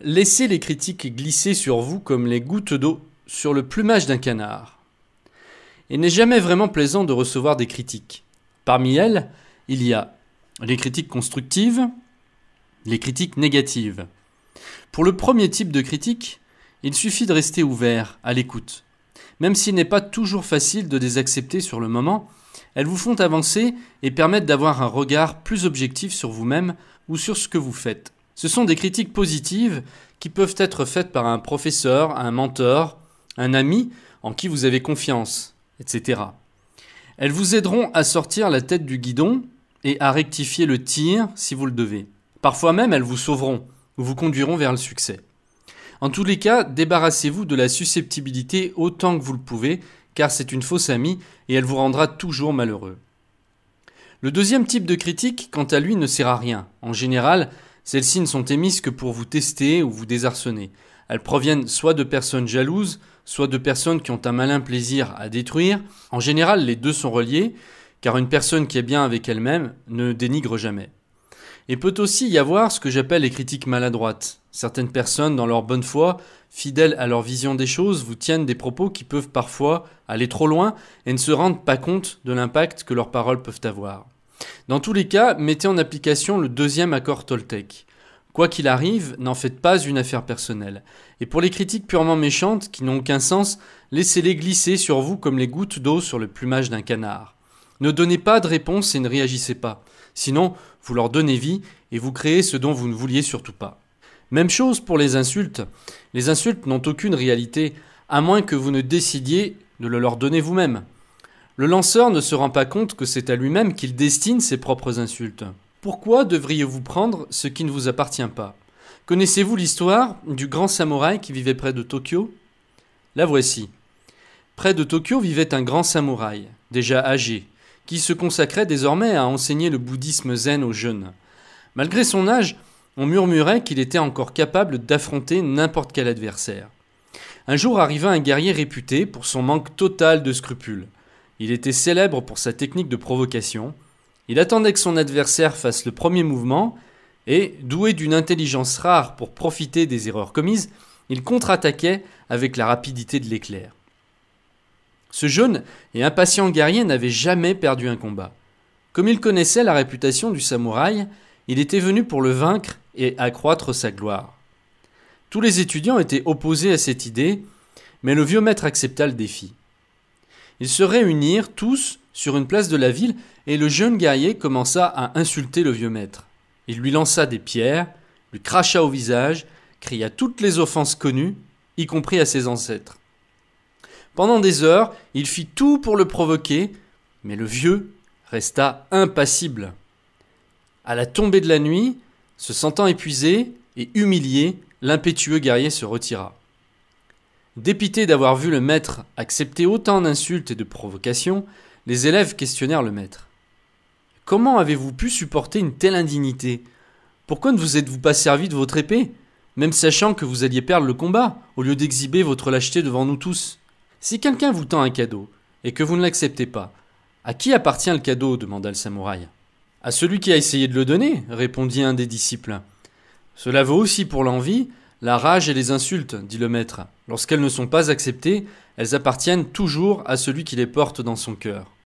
Laissez les critiques glisser sur vous comme les gouttes d'eau sur le plumage d'un canard. Il n'est jamais vraiment plaisant de recevoir des critiques. Parmi elles, il y a les critiques constructives, les critiques négatives. Pour le premier type de critique, il suffit de rester ouvert, à l'écoute. Même s'il n'est pas toujours facile de les accepter sur le moment, elles vous font avancer et permettent d'avoir un regard plus objectif sur vous-même ou sur ce que vous faites. Ce sont des critiques positives qui peuvent être faites par un professeur, un mentor, un ami en qui vous avez confiance, etc. Elles vous aideront à sortir la tête du guidon et à rectifier le tir si vous le devez. Parfois même, elles vous sauveront ou vous conduiront vers le succès. En tous les cas, débarrassez-vous de la susceptibilité autant que vous le pouvez, car c'est une fausse amie et elle vous rendra toujours malheureux. Le deuxième type de critique, quant à lui, ne sert à rien. En général, celles-ci ne sont émises que pour vous tester ou vous désarçonner. Elles proviennent soit de personnes jalouses, soit de personnes qui ont un malin plaisir à détruire. En général, les deux sont reliés, car une personne qui est bien avec elle-même ne dénigre jamais. Il peut aussi y avoir ce que j'appelle les critiques maladroites. Certaines personnes, dans leur bonne foi, fidèles à leur vision des choses, vous tiennent des propos qui peuvent parfois aller trop loin et ne se rendent pas compte de l'impact que leurs paroles peuvent avoir. Dans tous les cas, mettez en application le deuxième accord Toltec. Quoi qu'il arrive, n'en faites pas une affaire personnelle. Et pour les critiques purement méchantes, qui n'ont aucun sens, laissez-les glisser sur vous comme les gouttes d'eau sur le plumage d'un canard. Ne donnez pas de réponse et ne réagissez pas. Sinon, vous leur donnez vie et vous créez ce dont vous ne vouliez surtout pas. Même chose pour les insultes. Les insultes n'ont aucune réalité, à moins que vous ne décidiez de le leur donner vous-même. Le lanceur ne se rend pas compte que c'est à lui-même qu'il destine ses propres insultes. Pourquoi devriez-vous prendre ce qui ne vous appartient pas ? Connaissez-vous l'histoire du grand samouraï qui vivait près de Tokyo ? La voici. Près de Tokyo vivait un grand samouraï, déjà âgé, qui se consacrait désormais à enseigner le bouddhisme zen aux jeunes. Malgré son âge, on murmurait qu'il était encore capable d'affronter n'importe quel adversaire. Un jour arriva un guerrier réputé pour son manque total de scrupules. Il était célèbre pour sa technique de provocation. Il attendait que son adversaire fasse le premier mouvement et, doué d'une intelligence rare pour profiter des erreurs commises, il contre-attaquait avec la rapidité de l'éclair. Ce jeune et impatient guerrier n'avait jamais perdu un combat. Comme il connaissait la réputation du samouraï, il était venu pour le vaincre et accroître sa gloire. Tous les étudiants étaient opposés à cette idée, mais le vieux maître accepta le défi. Ils se réunirent tous sur une place de la ville et le jeune guerrier commença à insulter le vieux maître. Il lui lança des pierres, lui cracha au visage, cria toutes les offenses connues, y compris à ses ancêtres. Pendant des heures, il fit tout pour le provoquer, mais le vieux resta impassible. À la tombée de la nuit, se sentant épuisé et humilié, l'impétueux guerrier se retira. Dépité d'avoir vu le maître accepter autant d'insultes et de provocations, les élèves questionnèrent le maître. « Comment avez-vous pu supporter une telle indignité ? Pourquoi ne vous êtes-vous pas servi de votre épée, même sachant que vous alliez perdre le combat, au lieu d'exhiber votre lâcheté devant nous tous ? Si quelqu'un vous tend un cadeau, et que vous ne l'acceptez pas, à qui appartient le cadeau ? Demanda le samouraï. À celui qui a essayé de le donner, répondit un des disciples. Cela vaut aussi pour l'envie, la rage et les insultes, dit le maître. Lorsqu'elles ne sont pas acceptées, elles appartiennent toujours à celui qui les porte dans son cœur.